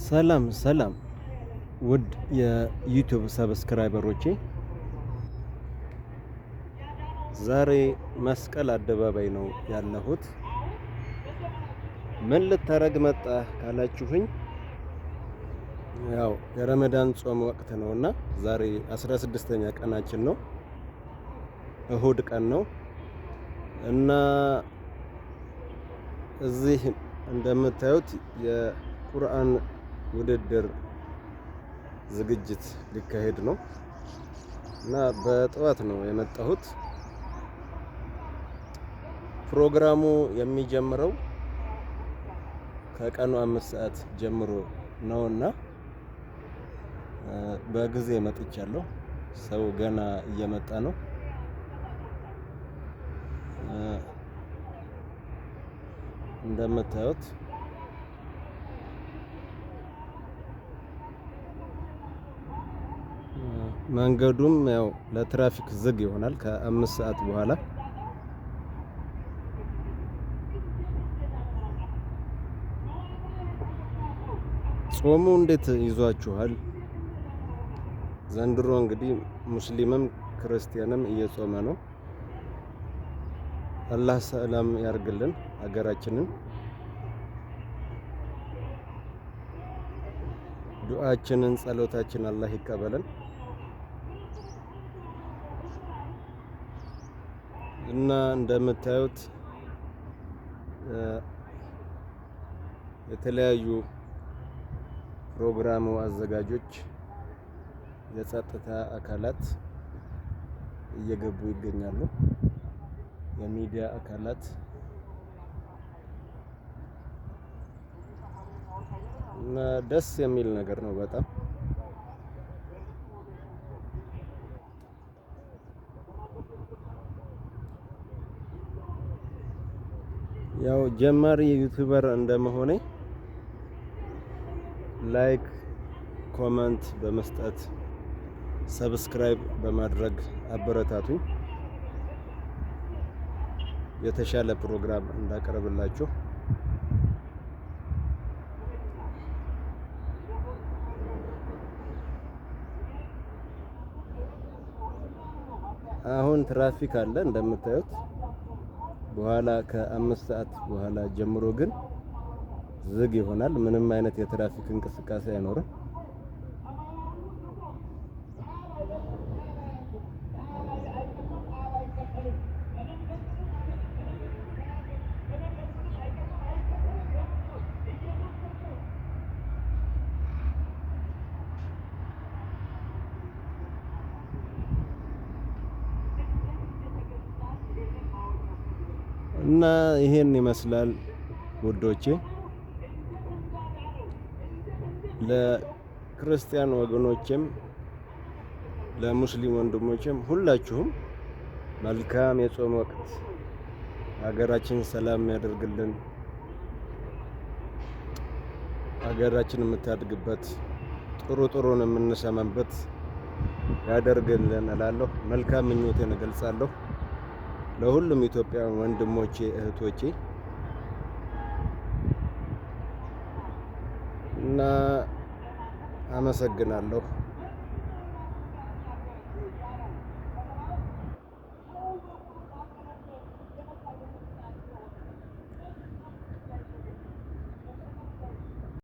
ሰላም ሰላም ውድ የዩቲዩብ ሰብስክራይበሮቼ፣ ዛሬ መስቀል አደባባይ ነው ያለሁት። ምን ልታረግ መጣ ካላችሁኝ፣ ያው የረመዳን ጾም ወቅት ነውና ዛሬ 16ኛ ቀናችን ነው። እሁድ ቀን ነው እና እዚህ እንደምታዩት የቁርአን ውድድር ዝግጅት ሊካሄድ ነው እና በጠዋት ነው የመጣሁት። ፕሮግራሙ የሚጀምረው ከቀኑ 5 ሰዓት ጀምሮ ነውና በጊዜ መጥቻለሁ። ሰው ገና እየመጣ ነው። እንደምታዩት መንገዱም ያው ለትራፊክ ዝግ ይሆናል ከ5 ሰዓት በኋላ። ጾሙ እንዴት ይዟችኋል? ዘንድሮ እንግዲህ ሙስሊምም ክርስቲያንም እየጾመ ነው። አላህ ሰላም ያርግልን ሀገራችንን። ዱዓችንን ጸሎታችን አላህ ይቀበለን እና እንደምታዩት የተለያዩ ፕሮግራሙ አዘጋጆች፣ የጸጥታ አካላት እየገቡ ይገኛሉ። የሚዲያ አካላት እና ደስ የሚል ነገር ነው በጣም። ያው ጀማሪ ዩቲዩበር እንደመሆኔ ላይክ፣ ኮመንት በመስጠት ሰብስክራይብ በማድረግ አበረታቱኝ። የተሻለ ፕሮግራም እንዳቀርብላችሁ አሁን ትራፊክ አለ እንደምታዩት። በኋላ ከ5 ሰዓት በኋላ ጀምሮ ግን ዝግ ይሆናል። ምንም አይነት የትራፊክ እንቅስቃሴ አይኖርም። እና ይሄን ይመስላል ውዶቼ። ለክርስቲያን ወገኖቼም ለሙስሊም ወንድሞቼም ሁላችሁም መልካም የጾም ወቅት፣ ሀገራችን ሰላም ያደርግልን፣ ሀገራችን የምታድግበት ጥሩ ጥሩን የምንሰማበት ያደርግልን እላለሁ። መልካም ምኞቴን እገልጻለሁ ለሁሉም ኢትዮጵያውያን ወንድሞቼ እህቶቼ እና አመሰግናለሁ።